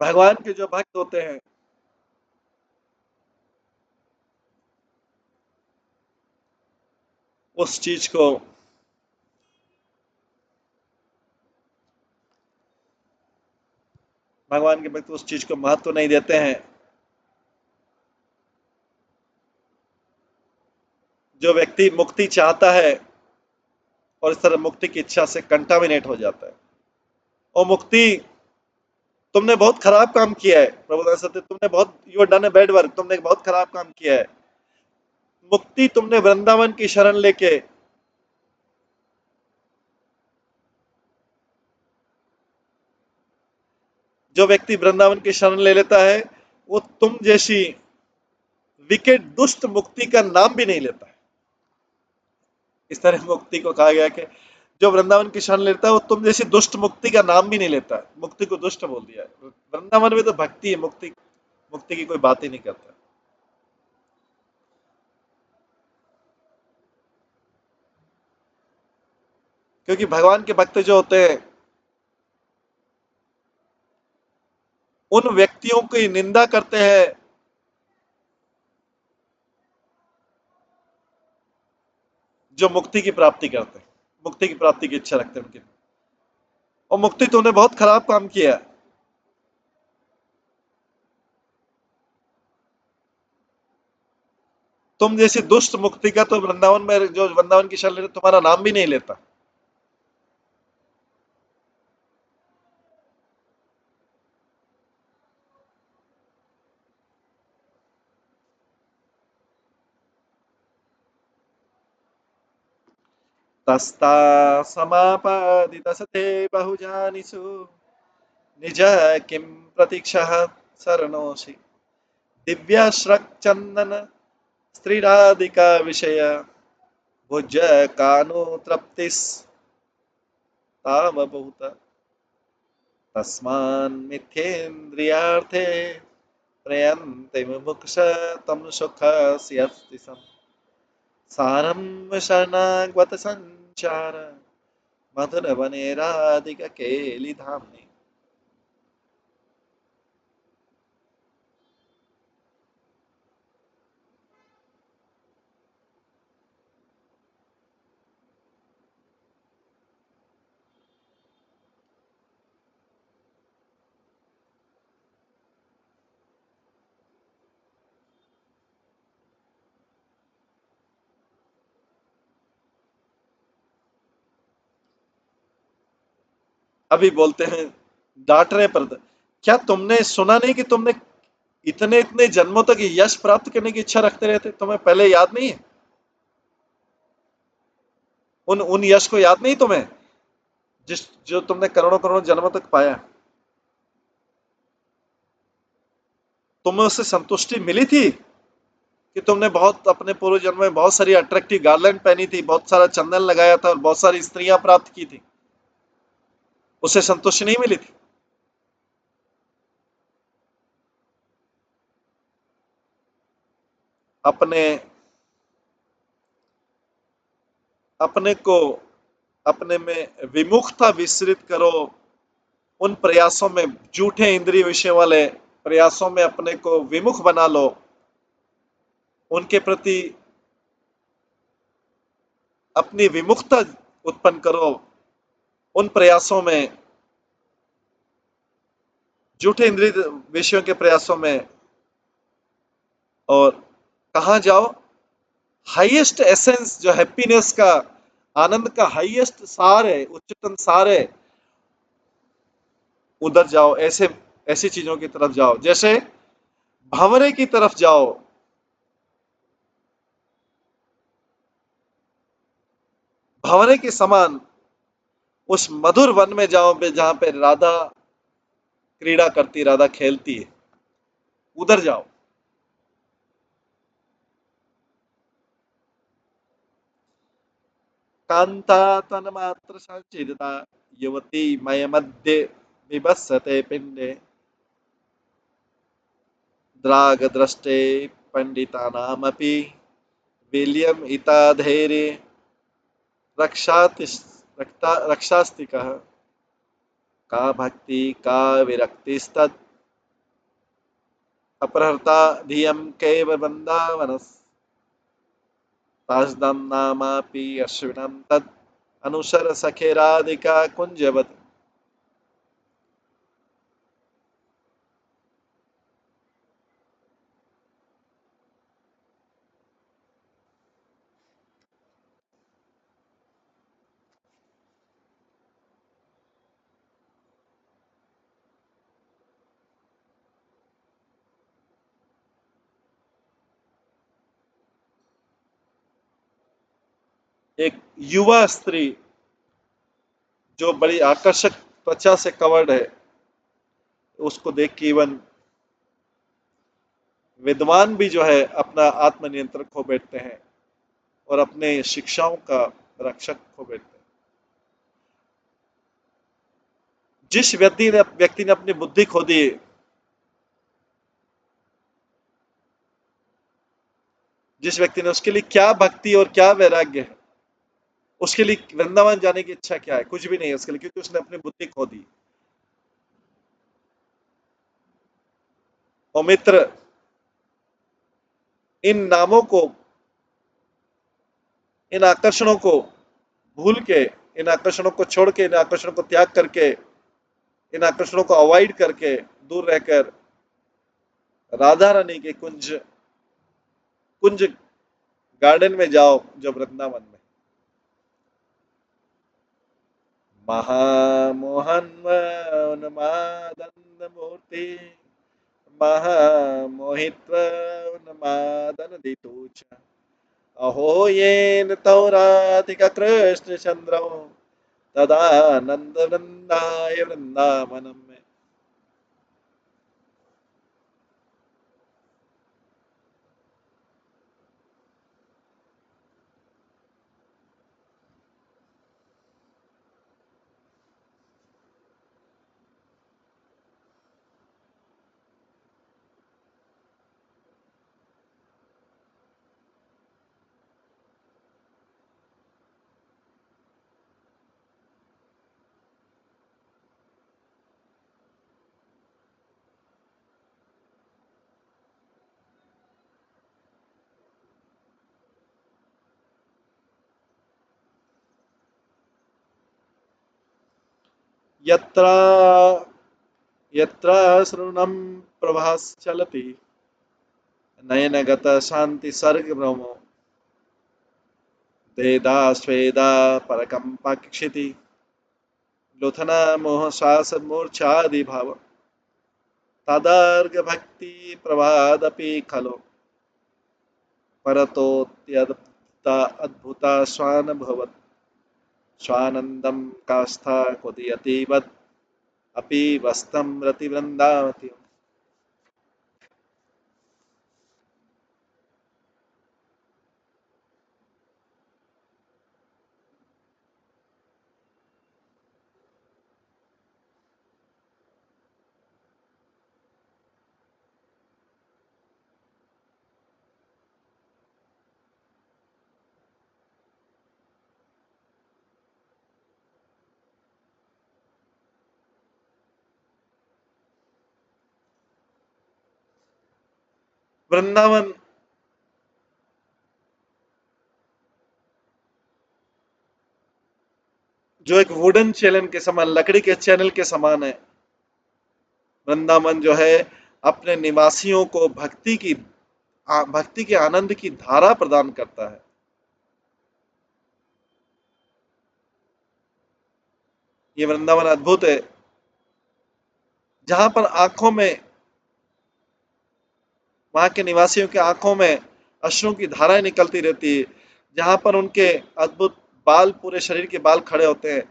भगवान के जो भक्त होते हैं उस चीज को भगवान के भक्त उस चीज को महत्व नहीं देते हैं। जो व्यक्ति मुक्ति चाहता है और इस तरह मुक्ति की इच्छा से कंटामिनेट हो जाता है, और मुक्ति, तुमने बहुत खराब काम किया है प्रभुदास सत्य, तुमने बहुत, you done a bad work, तुमने बहुत खराब काम किया है। मुक्ति तुमने वृंदावन की शरण लेके, जो व्यक्ति वृंदावन की शरण ले लेता है वो तुम जैसी विकेट दुष्ट मुक्ति का नाम भी नहीं लेता है। इस तरह मुक्ति को कहा गया कि जो वृंदावन की शरण लेता है वो तुम जैसी दुष्ट मुक्ति का नाम भी नहीं लेता है। मुक्ति को दुष्ट बोल दिया है। वृंदावन में तो भक्ति है, मुक्ति मुक्ति की कोई बात ही नहीं करता। क्योंकि भगवान के भक्त जो होते हैं उन व्यक्तियों की निंदा करते हैं जो मुक्ति की प्राप्ति करते हैं, मुक्ति की प्राप्ति की इच्छा रखते हैं उनके, और मुक्ति तुमने बहुत खराब काम किया है। तुम जैसी दुष्ट मुक्ति का तो वृंदावन में जो वृंदावन की शरण ले तुम्हारा नाम भी नहीं लेता। तस्ता समापादितसते बहुजानिषु निज किं प्रतीक्षः शरणोषि दिव्याश्रक्चन्दन स्त्रीराधिका विषय भुज कानो तृप्तिस् तावभूत तस्मान् मिथ्येन्द्रियार्थे प्रयन्ते मुमुक्ष तं सुखस्यस्ति सम् सारं शरणागत संचार मधुर वने राधिका केली धामनि। अभी बोलते हैं डांट रहे पर, क्या तुमने सुना नहीं कि तुमने इतने इतने जन्मों तक यश प्राप्त करने की इच्छा रखते रहते, तुम्हें पहले याद नहीं है? उन उन यश को याद नहीं तुम्हें, जिस जो तुमने करोड़ों करोड़ों जन्मों तक पाया? तुम्हें उससे संतुष्टि मिली थी कि तुमने बहुत अपने पूर्व जन्म में बहुत सारी अट्रैक्टिव गार्लैंड पहनी थी, बहुत सारा चंदन लगाया था और बहुत सारी स्त्रियां प्राप्त की थी? उससे संतुष्टि नहीं मिली थी? अपने अपने को अपने में विमुखता विस्तृत करो, उन प्रयासों में, झूठे इंद्रिय विषय वाले प्रयासों में अपने को विमुख बना लो, उनके प्रति अपनी विमुखता उत्पन्न करो उन प्रयासों में, झूठे इंद्रिय विषयों के प्रयासों में। और कहाँ जाओ? हाईएस्ट एसेंस, जो हैप्पीनेस का, आनंद का हाईएस्ट सार है, उच्चतम सार है, उधर जाओ। ऐसे ऐसी चीजों की तरफ जाओ, जैसे भंवरे की तरफ जाओ। भंवरे के समान उस मधुर वन में जाओ जहां पे राधा क्रीड़ा करती, राधा खेलती है, उधर जाओ। कांता तन्मात्र संचिता युवती मय मध्य विभत्सते पिंडे द्राग दृष्टे पंडितानामपि विलियम इता धैर्य रक्षाति रक्षास्तिकः का भक्ति का विरक्तिस्तत् अपहर्ता धियं कैव वृन्दावनस् ताजदं नामापि अश्विनं तत् अनुसर सखे राधिका कुंजवत। एक युवा स्त्री जो बड़ी आकर्षक त्वचा से कवर्ड है, उसको देख के इवन विद्वान भी जो है अपना आत्मनियंत्रण खो बैठते हैं और अपने शिक्षाओं का रक्षक खो बैठते हैं। जिस व्यक्ति ने अपनी बुद्धि खो दी, जिस व्यक्ति ने, उसके लिए क्या भक्ति और क्या वैराग्य है, उसके लिए वृंदावन जाने की इच्छा क्या है? कुछ भी नहीं है उसके लिए, क्योंकि उसने अपनी बुद्धि खो दी। और मित्र, इन नामों को, इन आकर्षणों को भूल के, इन आकर्षणों को छोड़ के, इन आकर्षणों को त्याग करके, इन आकर्षणों को अवॉइड करके दूर रहकर राधा रानी के कुंज कुंज गार्डन में जाओ, जो वृंदावन में। महामोहन उन्मादन मूर्ति महामोहित्व उन्मादन दितुच अहो येन तौ राधिका कृष्ण चंद्रो तदानंद वृंदाय वृंदावनम में। यत्र यत्र श्रवणं प्रभाश्चलति नयनगत शांति सर्ग भ्रमो वेदा स्वेदा परकंपक्षिति लुथना मोह श्वास मूर्छादि भाव तदार्ग भक्ति प्रभादपि खलो परतोत्यद्भुता अद्भुता स्वानुभवत् स्वानंदम काष्ठा कुदयतीवत् अपि वस्तम रतिवृंदावती। वृंदावन जो एक वुडन चैनल के समान, लकड़ी के चैनल के समान है, वृंदावन जो है अपने निवासियों को भक्ति के आनंद की धारा प्रदान करता है। ये वृंदावन अद्भुत है, जहां पर आंखों में, वहां के निवासियों की आंखों में अश्रुओं की धाराएं निकलती रहती है, जहां पर उनके अद्भुत बाल, पूरे शरीर के बाल खड़े होते हैं,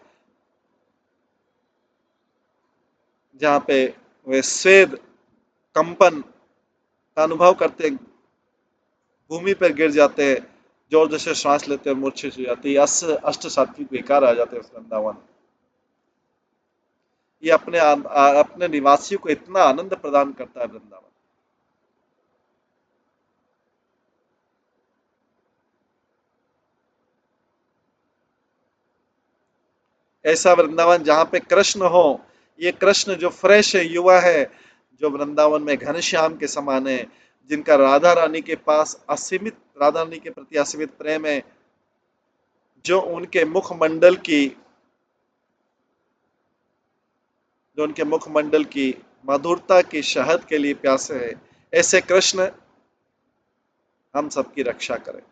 जहां पे वे स्वेद कंपन का अनुभव करते, भूमि पर गिर जाते हैं, जोर जोर से श्वास लेते हैं, मूर्छित हो जाती है, अष्ट सात्विक विकार आ जाते हैं उस वृंदावन। ये अपने निवासियों को इतना आनंद प्रदान करता है वृंदावन। ऐसा वृंदावन जहां पे कृष्ण हो, ये कृष्ण जो फ्रेश है, युवा है, जो वृंदावन में घनश्याम के समान है, जिनका राधा रानी के पास असीमित, राधा रानी के प्रति असीमित प्रेम है, जो उनके मुखमंडल की, जो उनके मुखमंडल की मधुरता की शहद के लिए प्यासे है, ऐसे कृष्ण हम सबकी रक्षा करें।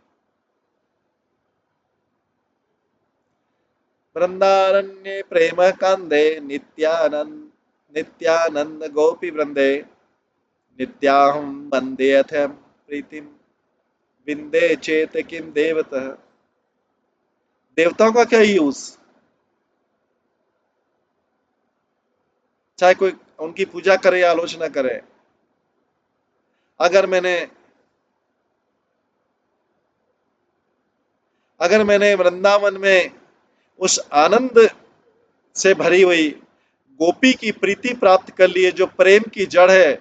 वृंदारण्ये प्रेम कांदे नित्यानंद, नित्यानंद गोपी वृंदे, नित्याहं वन्देऽथ प्रीतिम विंदे चेत किम देवतः। देवताओं का क्या यूज, चाहे कोई उनकी पूजा करे या आलोचना करे, अगर मैंने अगर मैंने वृंदावन में उस आनंद से भरी हुई गोपी की प्रीति प्राप्त कर ली है, जो प्रेम की जड़ है,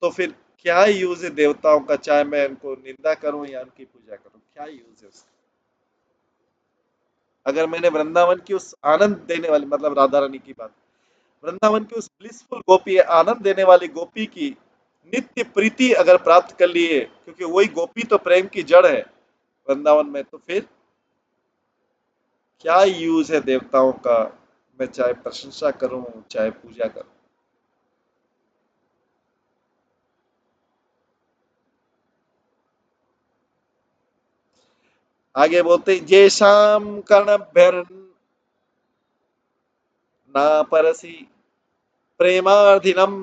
तो फिर क्या यूज है देवताओं का, चाहे मैं उनको निंदा करूं या उनकी पूजा करूं, क्या यूज है उसका। अगर मैंने वृंदावन की उस आनंद देने वाली, मतलब राधा रानी की बात, वृंदावन की उस ब्लिसफुल गोपी, आनंद देने वाली गोपी की नित्य प्रीति अगर प्राप्त कर लिए, क्योंकि वही गोपी तो प्रेम की जड़ है वृंदावन में, तो फिर क्या यूज है देवताओं का, मैं चाहे प्रशंसा करूं चाहे पूजा करूं। आगे बोलते ये शाम कर्ण ना परसी प्रेमार्थिनम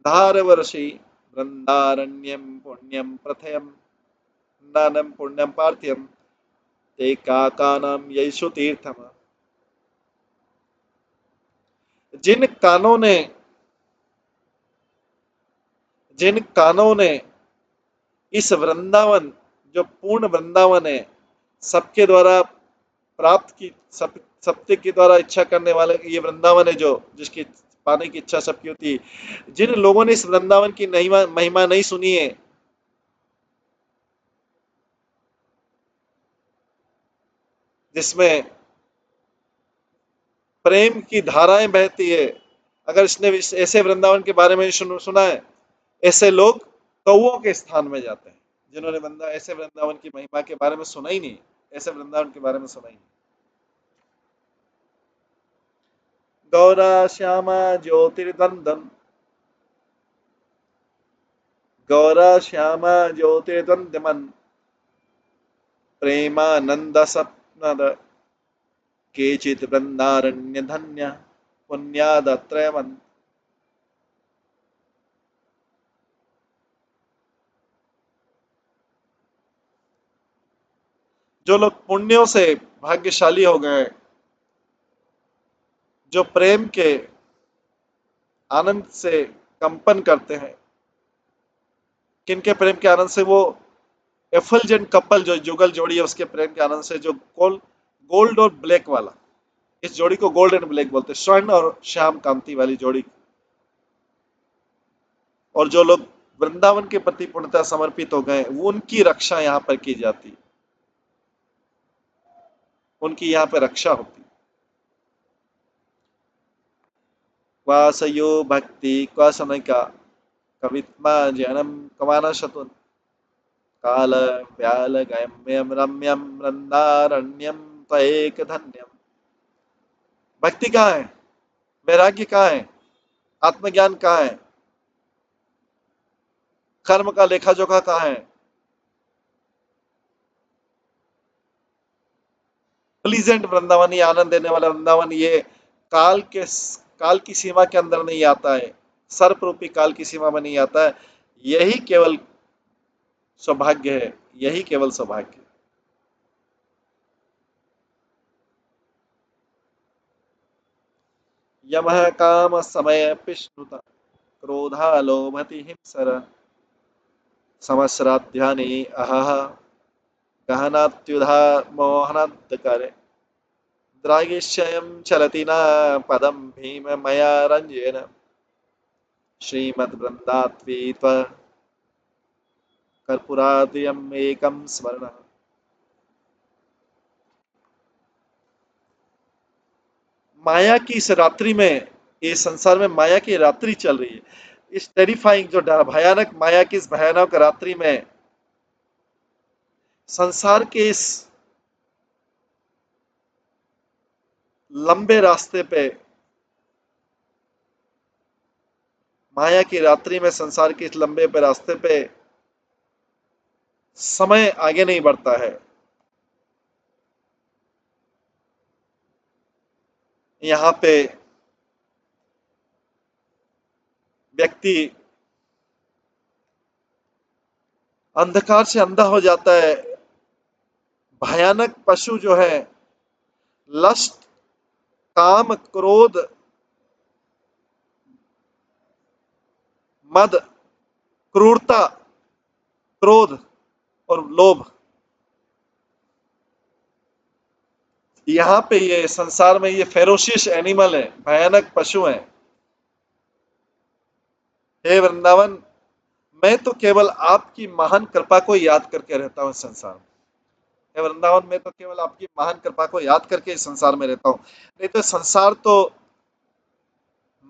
धारवर्षि वृंदारण्यम पुण्यम प्रथयम नानम पुण्यम पार्थ्यम ते काकानाम यशु तीर्थम। जिन कानों ने जिन कानों ने इस वृंदावन, जो पूर्ण वृंदावन है, सबके द्वारा प्राप्त की, सब सत्य के द्वारा इच्छा करने वाले ये वृंदावन है, जो जिसकी पाने की इच्छा सबकी होती है, जिन लोगों ने इस वृंदावन की महिमा महिमा नहीं सुनी है, जिसमें प्रेम की धाराएं बहती है, अगर इसने ऐसे वृंदावन के बारे में सुना है, ऐसे लोग कौओं के स्थान में जाते हैं, जिन्होंने ऐसे वृंदावन की महिमा के बारे में सुना ही नहीं, ऐसे वृंदावन के बारे में सुना ही नहीं। गौरा श्यामा ज्योतिर्द्वंदम, गौरा श्यामा ज्योतिर्द्वंदमन प्रेमानंद सप्नद केचित वृंदारण्य धन्य पुण्यादत्रयमन। जो लोग पुण्यों से भाग्यशाली हो गए, जो प्रेम के आनंद से कंपन करते हैं, किनके प्रेम के आनंद से, वो एफलजेंट कपल, जो जुगल जोड़ी है, उसके प्रेम के आनंद से, जो गोल्ड और ब्लैक वाला, इस जोड़ी को गोल्ड एंड ब्लैक बोलते हैं, स्वर्ण और श्याम कांति वाली जोड़ी। और जो लोग वृंदावन के प्रति पूर्णतः समर्पित हो गए, वो उनकी रक्षा यहाँ पर की जाती, उनकी यहाँ पर रक्षा होती। क्वासयो भक्ति क्वासनका कवित्मा जैनम कमाना शतुन काल व्याल गम्यम रम्यम वृंदारण्यम त्वएक धन्यम। भक्ति कहाँ है, वैराग्य कहाँ है, आत्मज्ञान कहाँ है, कर्म का लेखा जोखा कहाँ है, प्लीजेंट वृंदावन, ये आनंद देने वाला वृंदावन, ये काल की सीमा के अंदर नहीं आता है, सर्प रूपी काल की सीमा में नहीं आता है। यही केवल सौभाग्य है, यही केवल सौभाग्य है। यमः काम समय पिष्णुता क्रोधा लोभति हिंसर समस्राध्यानि अहह गहनात्युधा मोहनात्करे द्रागिष्यं चलति न पदं भीम मया रंजेन श्रीमद्वृन्दात्वीत्व कर्पूराद्यम् एकं स्मरणः। माया की इस रात्रि में, ये संसार में माया की रात्रि चल रही है, इस टेरिफाइंग जो भयानक माया की इस भयानक रात्रि में संसार के इस लंबे रास्ते पे, माया की रात्रि में संसार के इस लंबे पे रास्ते पे समय आगे नहीं बढ़ता है। यहाँ पे व्यक्ति अंधकार से अंधा हो जाता है। भयानक पशु जो है लस्ट, काम, क्रोध, मद, क्रूरता, क्रोध और लोभ, यहाँ पे ये संसार में ये फेरोशियस एनिमल है, भयानक पशु हैं। हे वृंदावन, मैं तो केवल आपकी महान कृपा को याद करके रहता हूँ इस संसार में। हे वृंदावन, मैं तो केवल आपकी महान कृपा को याद करके इस संसार में रहता हूँ। नहीं तो संसार तो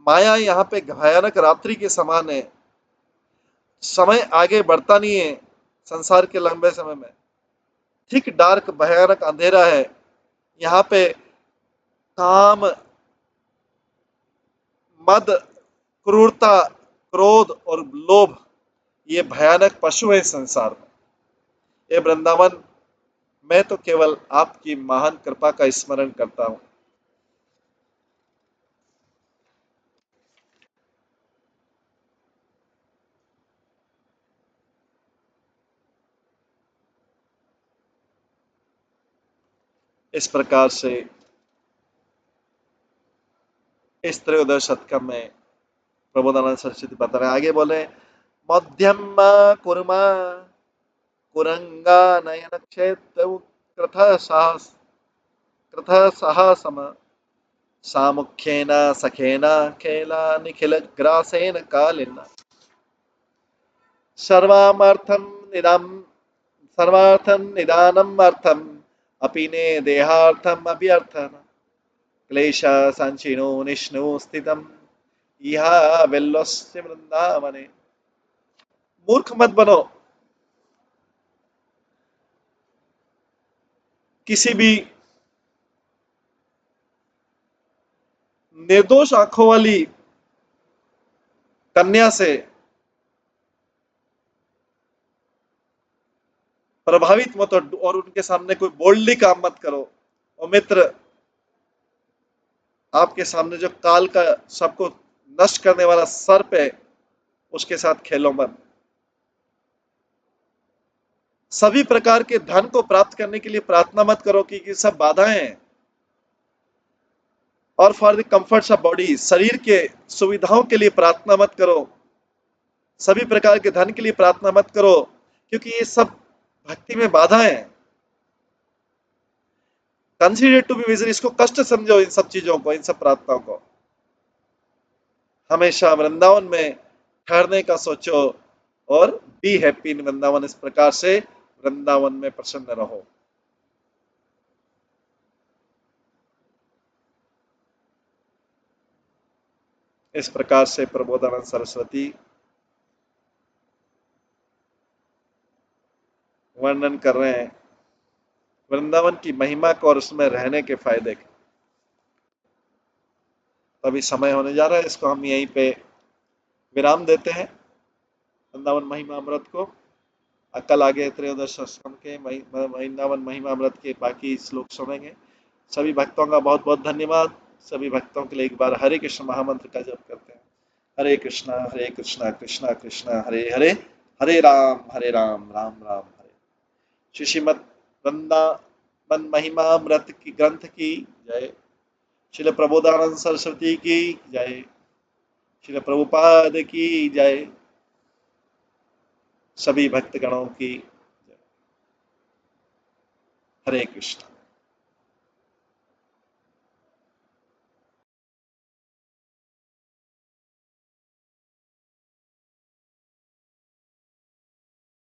माया यहाँ पे भयानक रात्रि के समान है। समय आगे बढ़ता नहीं है संसार के लंबे समय में। थिक डार्क भयानक अंधेरा है। यहाँ पे काम, मद, क्रूरता, क्रोध और लोभ, ये भयानक पशु है संसार में। ये वृंदावन, मैं तो केवल आपकी महान कृपा का स्मरण करता हूँ। इस प्रकार से इस त्रयोदश शतकम में प्रबोधानंद सरस्वती बता रहे हैं। आगे बोले, मध्यम कुर्मा कुरंगा नयन क्षेत्र कृथ साहसम सामुख्येन सखेन खेला निखिल ग्रासेन कालिन सर्वामर्थम निदम सर्वार्थम निदानम अर्थम अपि ने देहार्थम अभ्यर्थन क्लेश संचिनो निष्णु स्थितम इहा वेल्लोस्य वृंदावने। मूर्ख मत बनो। किसी भी निर्दोष आंखों वाली कन्या से प्रभावित मत और उनके सामने कोई बोल्डली काम मत करो। और मित्र, आपके सामने जो काल का सबको नष्ट करने वाला सर्प है, उसके साथ खेलो मत। सभी प्रकार के धन को प्राप्त करने के लिए प्रार्थना मत करो कि सब बाधाएं हैं। और for the comforts of body, शरीर के सुविधाओं के लिए प्रार्थना मत करो। सभी प्रकार के धन के लिए प्रार्थना मत करो, क्योंकि ये सब भक्ति में बाधा है। कंसीडर टू बी विजन, इसको कष्ट समझो, इन सब चीजों को, इन सब प्रार्थनाओं को। हमेशा वृंदावन में ठहरने का सोचो और बी हैप्पी इन वृंदावन। इस प्रकार से वृंदावन में प्रसन्न रहो। इस प्रकार से प्रबोधानंद सरस्वती वर्णन कर रहे हैं वृंदावन की महिमा को और उसमें रहने के फायदे। अभी समय होने जा रहा है, इसको हम यहीं पे विराम देते हैं वृंदावन महिमा अमृत को। कल आगे त्रयोदश शतकम के वृंदावन महिमा अमृत के बाकी श्लोक सुनेंगे। सभी भक्तों का बहुत बहुत धन्यवाद। सभी भक्तों के लिए एक बार हरे कृष्ण महामंत्र का जप करते हैं। हरे कृष्णा कृष्णा कृष्णा हरे हरे, हरे राम राम राम हरे। श्रीमद वृंदावन महिमा अमृत की ग्रंथ की जय। श्रील प्रबोधानंद सरस्वती की जय। श्रील प्रभुपाद की जय। सभी भक्तगणों की जय। हरे कृष्ण।